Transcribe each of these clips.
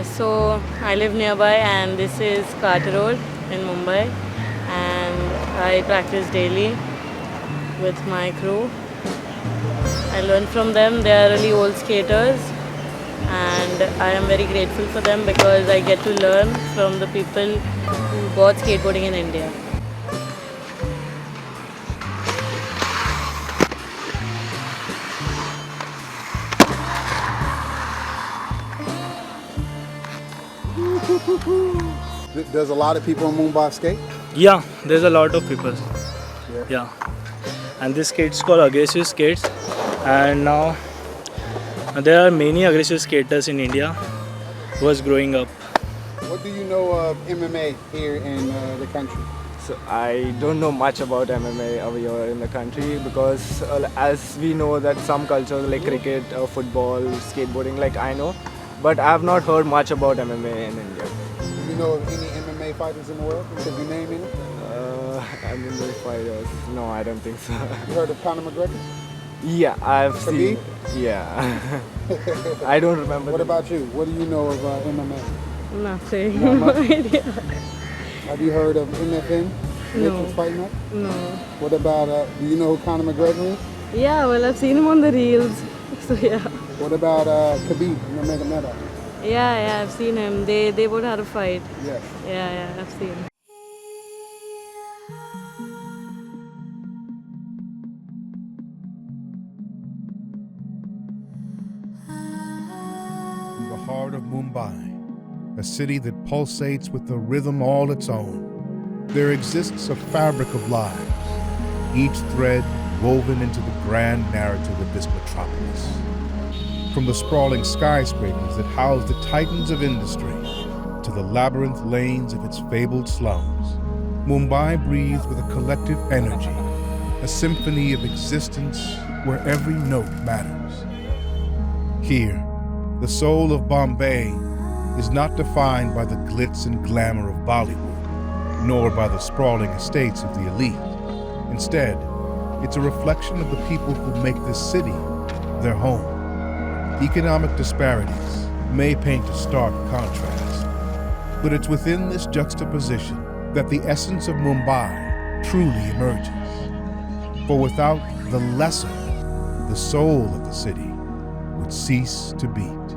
So I live nearby, and this is Carter Road in Mumbai, and I practice daily with my crew. I learn from them. They are really old skaters, and I am very grateful for them because I get to learn from the people who brought skateboarding in India. Does a lot of people in Mumbai skate? Yeah, there's a lot of people. Yeah. And this skate's called aggressive skates. And now there are many aggressive skaters in India who was growing up. What do you know of MMA here in the country? So I don't know much about MMA over here in the country because as we know that some cultures like cricket, football, skateboarding, like I know, but I have not heard much about MMA in India. Do you know of any MMA fighters in the world? Could you name any? MMA fighters? No, I don't think so. You heard of Conor McGregor? Yeah, I've Khabib? seen. Yeah. I don't remember. What about you? What do you know of MMA? Nothing. Not No much? idea. Have you heard of MFN? No. Matrix Fight Night? No. What about, do you know who Conor McGregor is? Yeah, well, I've seen him on the reels. So yeah. What about Khabib Nurmagomedov? Yeah, I've seen him. They both had a fight. Yes. Yeah, I've seen. In the heart of Mumbai, a city that pulsates with a rhythm all its own, there exists a fabric of lives, each thread woven into the grand narrative of this metropolis. From the sprawling skyscrapers that house the titans of industry to the labyrinth lanes of its fabled slums, Mumbai breathes with a collective energy, a symphony of existence where every note matters. Here, the soul of Bombay is not defined by the glitz and glamour of Bollywood, nor by the sprawling estates of the elite. Instead, it's a reflection of the people who make this city their home. Economic disparities may paint a stark contrast, but it's within this juxtaposition that the essence of Mumbai truly emerges. For without the lesser, the soul of the city would cease to beat.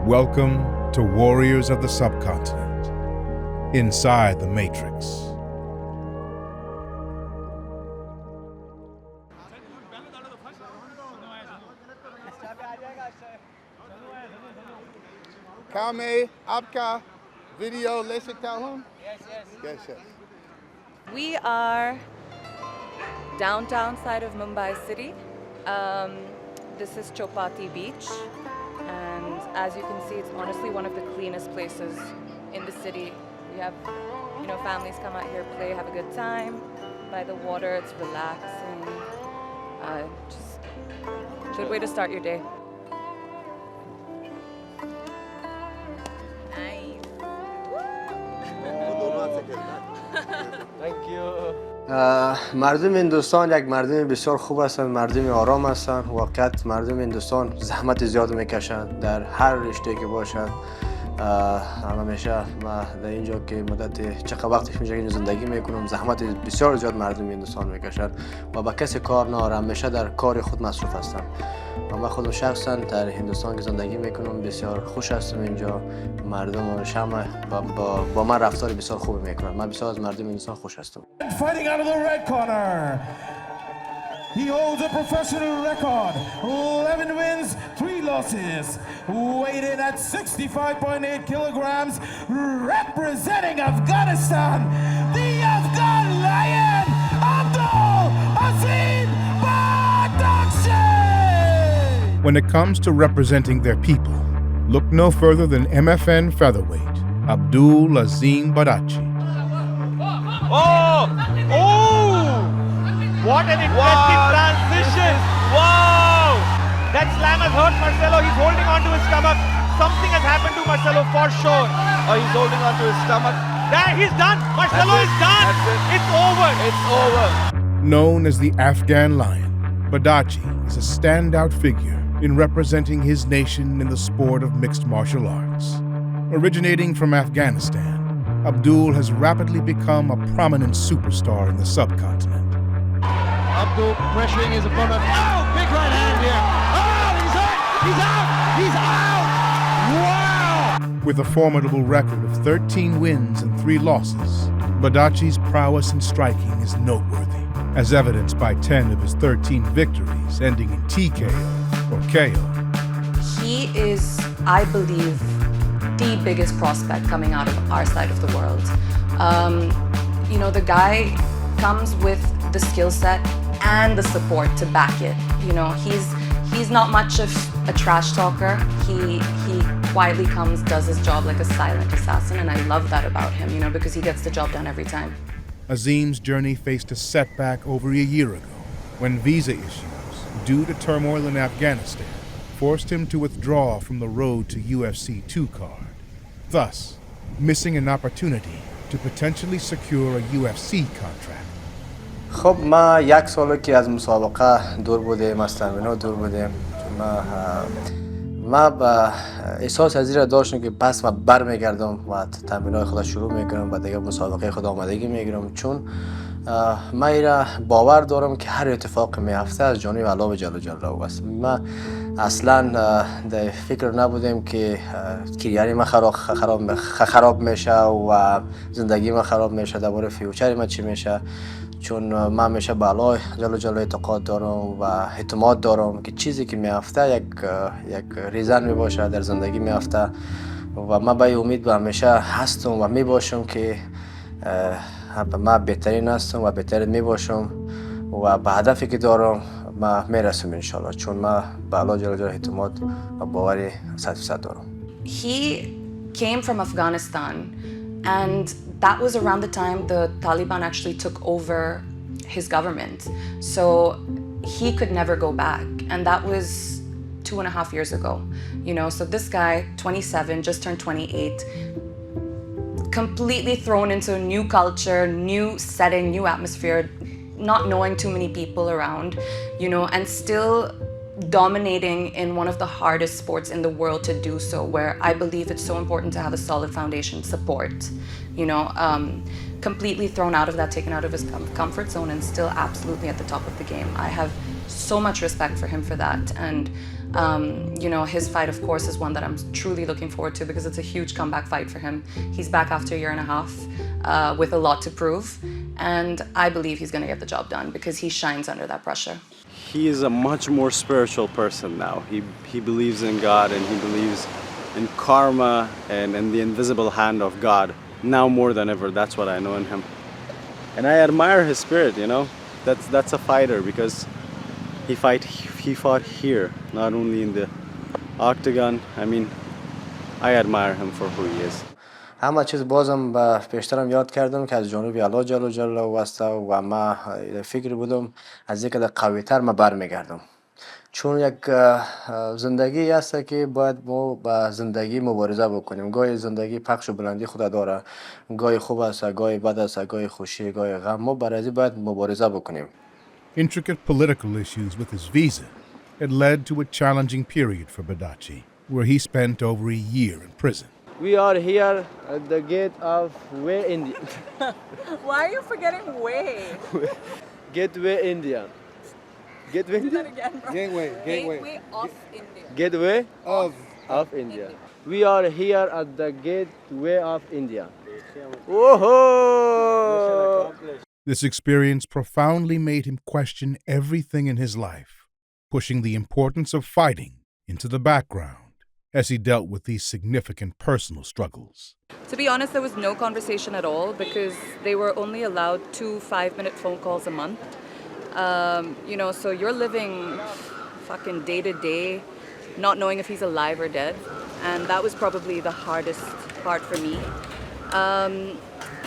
Welcome to Warriors of the Subcontinent, inside the Matrix. Kame, Abka, video, le sakta hoon? Yes. We are downtown side of Mumbai city. This is Chopati Beach, and as you can see, it's honestly one of the cleanest places in the city. We have, families come out here, play, have a good time by the water. It's relaxing. Just a good way to start your day. Thank you. مردم هندوستان یک مردم بسیار خوب هستند، مردم آرام هستند. واقعیت مردم هندوستان زحمت زیاد میکشند در هر رشته که باشد. همیشه ما در اینجا که مدت چقدر وقتش میشه که زندگی میکنم، زحمت بسیار زیاد مردم هندوستان میکشند و با کسی کار ندارم، همیشه در کار خود مصروف هستم. و من خودم شخصا در هندوستان که زندگی میکنم بسیار خوش هستم. اینجا مردم و شما با من رفتار بسیار خوبی میکنن. من بسیار از مردم هندوستان خوش هستم. Fighting out of the red corner, he holds a professional record, 11 wins, 3 losses, weighed in at 65.8 kilograms, representing Afghanistan, the Afghan Lion, Abdul Azim Badakhshi! When it comes to representing their people, look no further than MFN featherweight, Abdul Azim Badakhshi. Oh! What an interesting transition! Wow! That slam has hurt Marcelo. He's holding on to his stomach. Something has happened to Marcelo for sure. Oh, he's holding on to his stomach. There, he's done. Marcelo is done. It's over. It's over. Known as the Afghan Lion, Badakhshi is a standout figure in representing his nation in the sport of mixed martial arts. Originating from Afghanistan, Abdul has rapidly become a prominent superstar in the subcontinent. Abdul pressuring his opponent. Oh, big right hand here. Oh, he's out! He's out! Wow! With a formidable record of 13 wins and 3 losses, Badakhshi's prowess in striking is noteworthy, as evidenced by 10 of his 13 victories ending in TKO or KO. He is, I believe, the biggest prospect coming out of our side of the world. You know, the guy comes with the skill set and the support to back it. You know, he's not much of a trash talker. He quietly comes, does his job like a silent assassin, and I love that about him, you know, because he gets the job done every time. Azim's journey faced a setback over a year ago when visa issues, due to turmoil in Afghanistan, forced him to withdraw from the road to UFC 2 card, thus missing an opportunity to potentially secure a UFC contract. خب ما 1 ساله که از مسابقه دور بودیم، از تمرینات دور بودیم. ما با احساس از این داشتم که پس من برمیگردم و تمرینات خود شروع میکنم و دیگه مسابقه خود آمادگی میگیرم، چون ما ایرا باور دارم که هر اتفاق میفته از جانب الله جل جلاله است. ما اصلا در فکر نبودیم که کریری ما خراب میشه و زندگی ما خراب میشه، درباره فیوچر ما چی میشه، چون من همیشه به الله جل جلاله اعتقاد دارم و اعتماد دارم که چیزی که میفته یک ریزن میباشه در زندگی میفته و من به امید به همیشه هستم و میباشم که ما بهترین هستم و بهترین میباشم و به هدفی که دارم ما میرسم انشالله، چون ما به الله جل جلاله اعتماد و باوری 100% دارم. He came from Afghanistan, and that was around the time the Taliban actually took over his government. So he could never go back, and that was 2.5 years ago. You know, so this guy, 27, just turned 28, completely thrown into a new culture, new setting, new atmosphere, not knowing too many people around, you know, and still dominating in one of the hardest sports in the world to do so, where I believe it's so important to have a solid foundation support, you know, completely thrown out of that, taken out of his comfort zone, and still absolutely at the top of the game. I have so much respect for him for that, and you know, his fight, of course, is one that I'm truly looking forward to, because it's a huge comeback fight for him. He's back after a year and a half with a lot to prove, and I believe he's going to get the job done because he shines under that pressure. He is a much more spiritual person now. He believes in God, and he believes in karma and in the invisible hand of God now more than ever. That's what I know in him, and I admire his spirit. You know, that's a fighter, because he fought here, not only in the octagon. I mean, I admire him for who he is. همه چیز بازم به پیشترم یاد کردم که از جانب الله جل جلاله است و ما فکر بودم از اینکه قوی‌تر ما برمیگردم، چون یک زندگی هست که باید ما با زندگی مبارزه بکنیم. گاهی زندگی پخش و بلندی خود داره، گاهی خوب است، گاهی بد است، گاهی خوشی، گاهی غم. ما برای این باید مبارزه بکنیم. Intricate political issues with his visa had led to a challenging period for Badakhshi, where he spent over a year in prison. We are here at the gate of Way India. Why are you forgetting way? Gateway India. Gateway Do that again, bro. Gateway of India. Gateway of India. We are here at the gateway of India. Whoa! This experience profoundly made him question everything in his life, pushing the importance of fighting into the background as he dealt with these significant personal struggles. To be honest, there was no conversation at all, because they were only allowed 2 5-minute phone calls a month. You know, so you're living fucking day to day, not knowing if he's alive or dead. And that was probably the hardest part for me.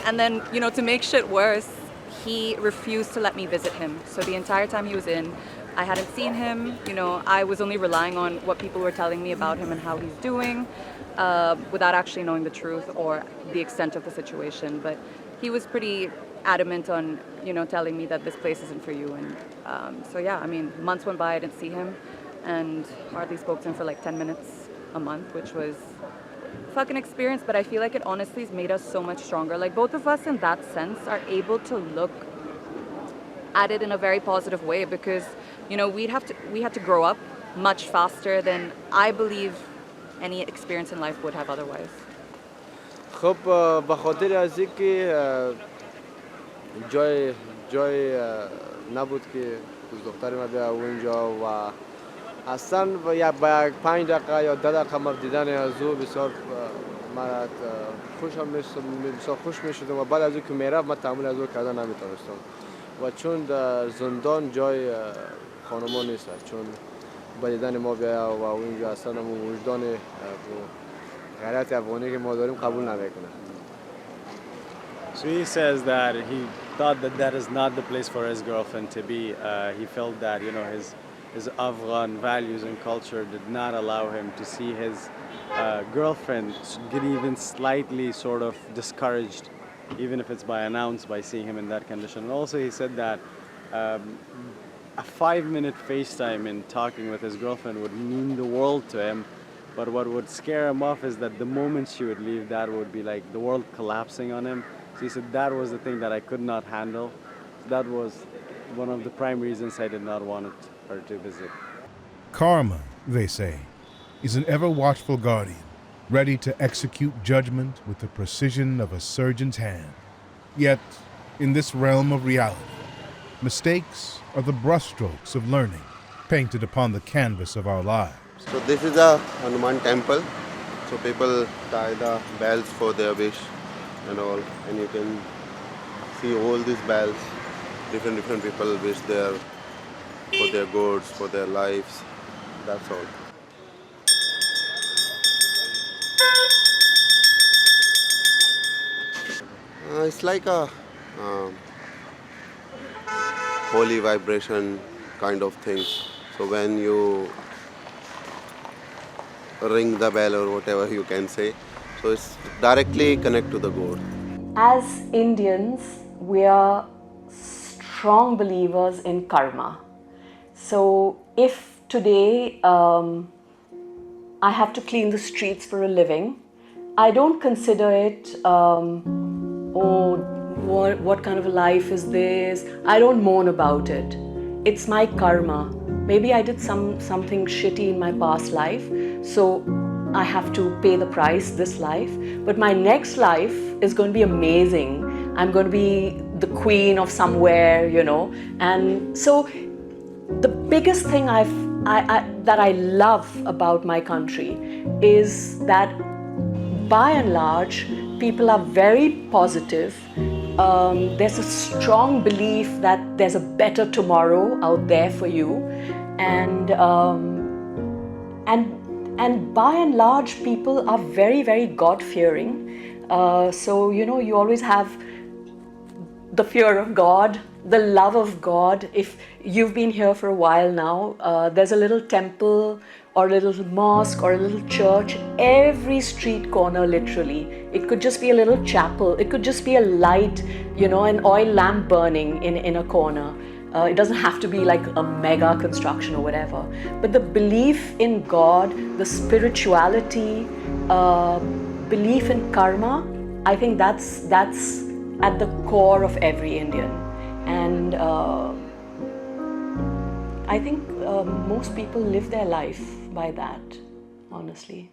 And then, you know, to make shit worse, he refused to let me visit him. So the entire time he was in, I hadn't seen him. You know, I was only relying on what people were telling me about him and how he's doing, without actually knowing the truth or the extent of the situation. But he was pretty adamant on, you know, telling me that this place isn't for you. And so yeah, I mean, months went by, I didn't see him. and hardly spoke to him for like 10 minutes a month, which was a fucking experience, but I feel like it honestly has made us so much stronger. Like both of us in that sense are able to look at it in a very positive way because, you know, we had to grow up much faster than I believe any experience in life would have otherwise. خب به خاطر از اینکه جای نبود که دوست دختر من بیا اونجا و اصلا با 5 دقیقه یا 10 دقیقه ما دیدن از او بسیار من بسیار خوش می شدم و بعد از او که میرفت من تحمل از او کردن نمیتونستم و چون در زندان جای خانما نیست چون با دیدن ما بیا و اونجا اصلا وجدان غیرت افغانی که ما داریم قبول نمیکنه. So he says that he thought that that is not the place for his girlfriend to be. He felt that, you know, his Afghan values and culture did not allow him to see his girlfriend get even slightly sort of discouraged, even if it's by an ounce, by seeing him in that condition. And also he said that a 5-minute FaceTime in talking with his girlfriend would mean the world to him. But what would scare him off is that the moment she would leave, that would be like the world collapsing on him. So he said that was the thing that I could not handle. That was one of the prime reasons I did not want her to visit. Karma, they say, is an ever-watchful guardian, ready to execute judgment with the precision of a surgeon's hand. Yet, in this realm of reality, mistakes are the brushstrokes of learning painted upon the canvas of our lives. So this is a Hanuman temple. So people tie the bells for their wish and all, and you can see all these bells. Different people wish there for their goods, for their lives. That's all. It's like a holy vibration kind of thing. So when you ring the bell or whatever you can say, so it's directly connect to the God. As Indians, we are strong believers in karma. So if today I have to clean the streets for a living, I don't consider it, what kind of a life is this? I don't moan about it. It's my karma. Maybe I did something shitty in my past life, so I have to pay the price this life. But my next life is going to be amazing. I'm going to be the queen of somewhere, you know. And so the biggest thing that I love about my country is that by and large, people are very positive. There's a strong belief that there's a better tomorrow out there for you, and by and large, people are very, very God-fearing. So you know, you always have the fear of God, the love of God. If you've been here for a while now, there's a little temple or a little mosque or a little church, every street corner literally. It could just be a little chapel, it could just be a light, you know, an oil lamp burning in a corner. It doesn't have to be like a mega construction or whatever. But the belief in God, the spirituality, belief in karma, I think that's at the core of every Indian. And I think most people live their life by that, honestly.